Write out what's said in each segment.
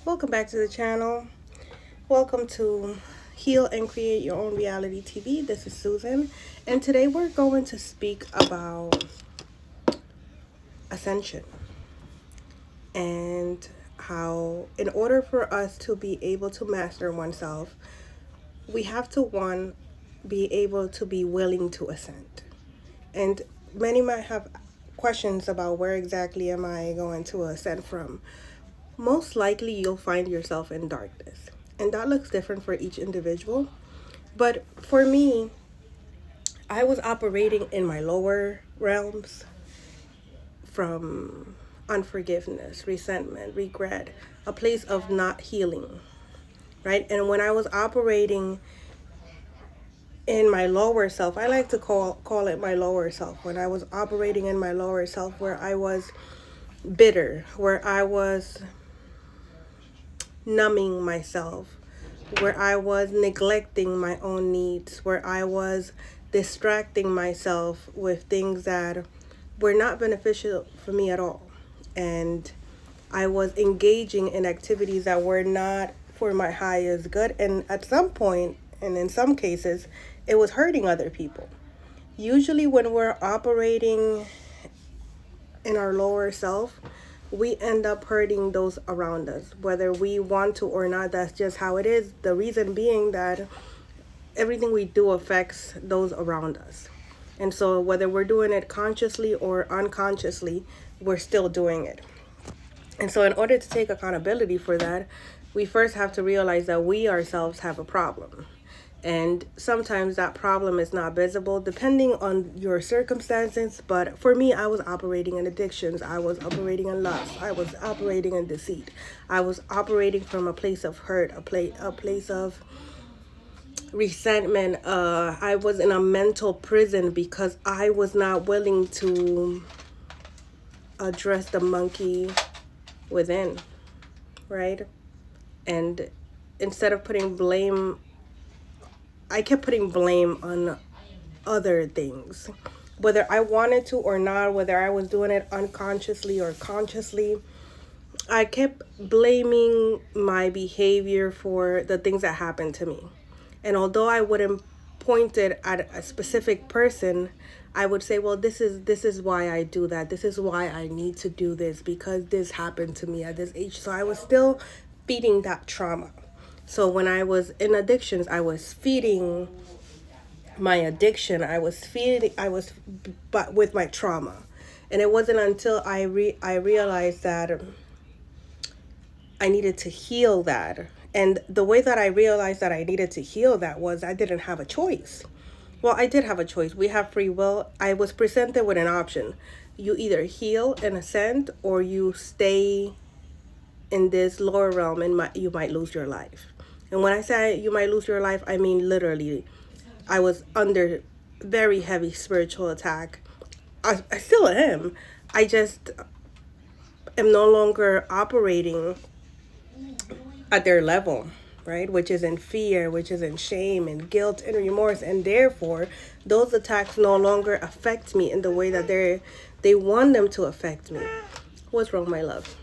Welcome back to the channel. Welcome to Heal and Create Your Own Reality TV. This is Susan, and today we're going to speak about ascension and how, in order for us to be able to master oneself, we have to, one, be able to be willing to ascend. And many might have questions about where exactly am I going to ascend from. Most likely you'll find yourself in darkness. And that looks different for each individual. But for me, I was operating in my lower realms from unforgiveness, resentment, regret, a place of not healing, right? And when I was operating in my lower self, I like to call it my lower self. When I was operating in my lower self, where I was bitter, where I was numbing myself, where I was neglecting my own needs, where I was distracting myself with things that were not beneficial for me at all. And I was engaging in activities that were not for my highest good. And at some point, and in some cases, it was hurting other people. Usually, when we're operating in our lower self, we end up hurting those around us, whether we want to or not. That's just how it is. The reason being that everything we do affects those around us. And so, whether we're doing it consciously or unconsciously, we're still doing it. And so, in order to take accountability for that, we first have to realize that we ourselves have a problem. And sometimes that problem is not visible depending on your circumstances. But for me, I was operating in addictions. I was operating in lust. I was operating in deceit. I was operating from a place of hurt, a place of resentment. I was in a mental prison because I was not willing to address the monkey within, right? And instead of putting blame, I kept putting blame on other things, whether I wanted to or not, whether I was doing it unconsciously or consciously. I kept blaming my behavior for the things that happened to me. And although I wouldn't point it at a specific person, I would say, well, this is why I do that. This is why I need to do this, because this happened to me at this age. So I was still feeding that trauma. So when I was in addictions, I was feeding my addiction. But with my trauma. And it wasn't until I realized that I needed to heal that. And the way that I realized that I needed to heal that was I didn't have a choice. Well, I did have a choice. We have free will. I was presented with an option. You either heal and ascend, or you stay in this lower realm and you might lose your life. And when I say you might lose your life, I mean literally. I was under very heavy spiritual attack. I still am. I just am no longer operating at their level, right? Which is in fear, which is in shame and guilt and remorse. And therefore, those attacks no longer affect me in the way that they want them to affect me. What's wrong, my love?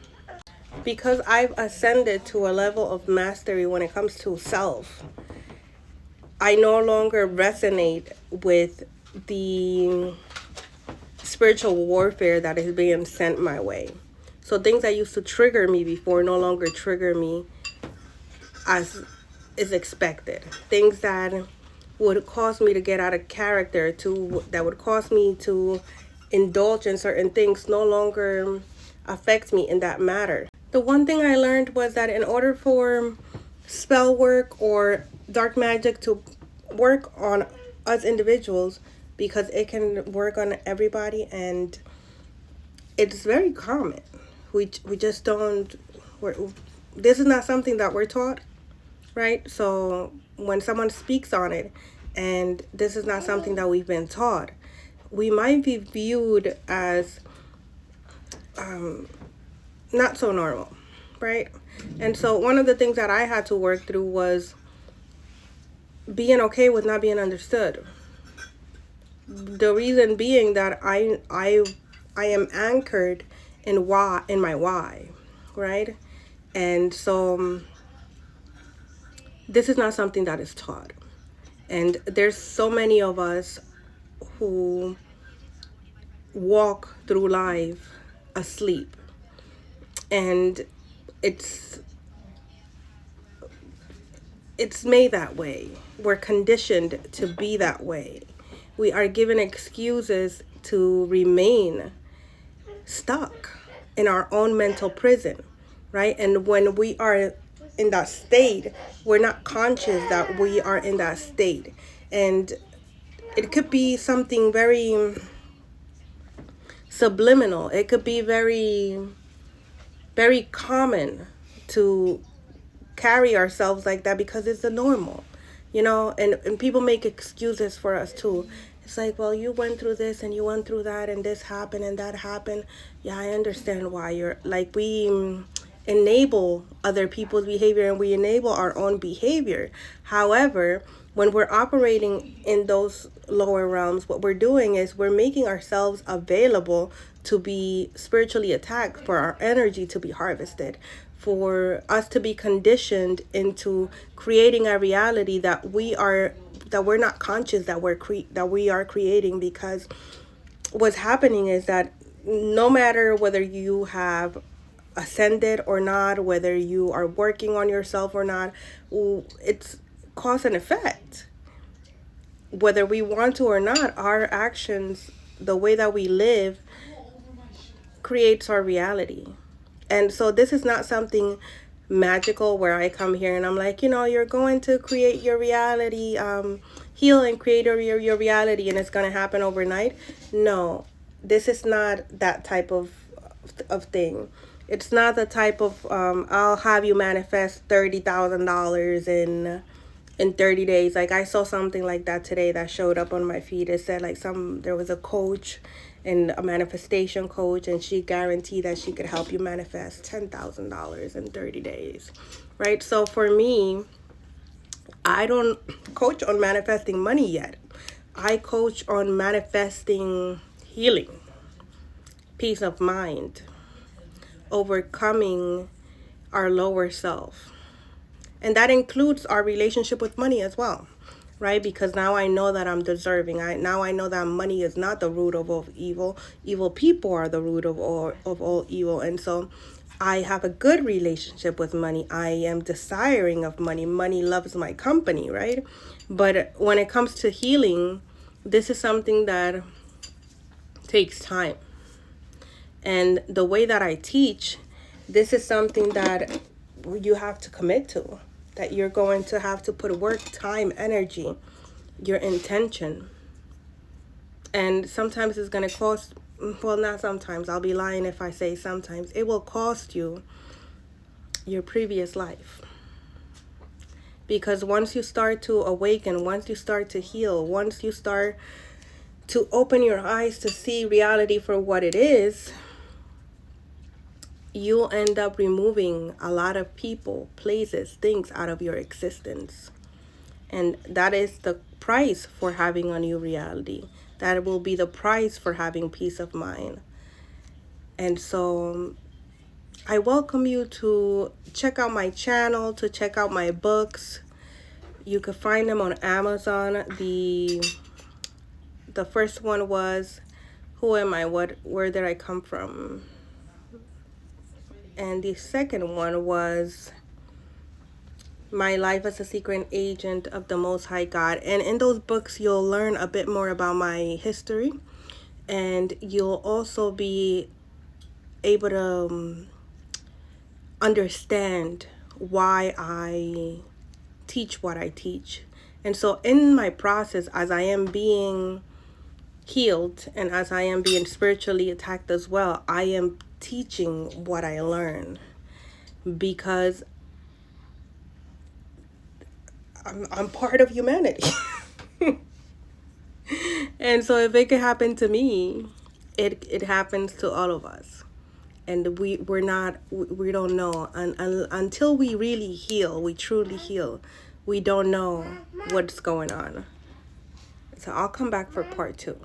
Because I've ascended to a level of mastery when it comes to self, I no longer resonate with the spiritual warfare that is being sent my way. So things that used to trigger me before no longer trigger me as is expected. Things that would cause me to get out of character, that would cause me to indulge in certain things, no longer affect me in that matter. The one thing I learned was that in order for spell work or dark magic to work on us individuals, because it can work on everybody and it's very common. We just don't, this is not something that we're taught, right? So when someone speaks on it and this is not something that we've been taught, we might be viewed as not so normal, right? And so one of the things that I had to work through was being okay with not being understood. The reason being that I am anchored in my why, right? And so this is not something that is taught. And there's so many of us who walk through life asleep. And it's made that way. We're conditioned to be that way. We are given excuses to remain stuck in our own mental prison, right? And when we are in that state, we're not conscious that we are in that state. And it could be something very subliminal. It could be very, very common to carry ourselves like that because it's the normal, and people make excuses for us too. It's like, well, you went through this and you went through that and this happened and that happened. Yeah, I understand why you're like, we enable other people's behavior and we enable our own behavior. However, when we're operating in those lower realms, what we're doing is we're making ourselves available to be spiritually attacked, for our energy to be harvested, for us to be conditioned into creating a reality that we're not conscious that we are creating. Because what's happening is that no matter whether you have ascended or not, whether you are working on yourself or not, it's cause and effect. Whether we want to or not, our actions, the way that we live, creates our reality. And so this is not something magical where I come here and I'm like, you're going to create your reality, heal and create your reality, and it's going to happen overnight. No, this is not that type of thing. It's not the type of I'll have you manifest $30,000 in 30 days. Like, I saw something like that today that showed up on my feed. It said like there was a coach and a manifestation coach, and she guaranteed that she could help you manifest $10,000 in 30 days, right? So for me, I don't coach on manifesting money yet. I coach on manifesting healing, peace of mind, overcoming our lower self. And that includes our relationship with money as well, right? Because now I know that I'm deserving. Now I know that money is not the root of all evil. Evil people are the root of all evil. And so I have a good relationship with money. I am desiring of money. Money loves my company, right? But when it comes to healing, this is something that takes time. And the way that I teach, this is something that you have to commit to, that you're going to have to put work, time, energy, your intention. And sometimes it's going to cost, well, not sometimes, I'll be lying if I say sometimes, it will cost you your previous life. Because once you start to awaken, once you start to heal, once you start to open your eyes to see reality for what it is, you'll end up removing a lot of people, places, things out of your existence. And that is the price for having a new reality. That will be the price for having peace of mind. And so I welcome you to check out my channel, to check out my books. You can find them on Amazon. The first one was Who Am I? Where did I come from? And the second one was My Life as a Secret Agent of the Most High God. And in those books, you'll learn a bit more about my history. And you'll also be able to understand why I teach what I teach. And so in my process, as I am being healed and as I am being spiritually attacked as well, I am teaching what I learn, because I'm part of humanity. And so if it can happen to me, it happens to all of us. And we don't know until we really heal, we truly heal. We don't know what's going on. So I'll come back for part 2.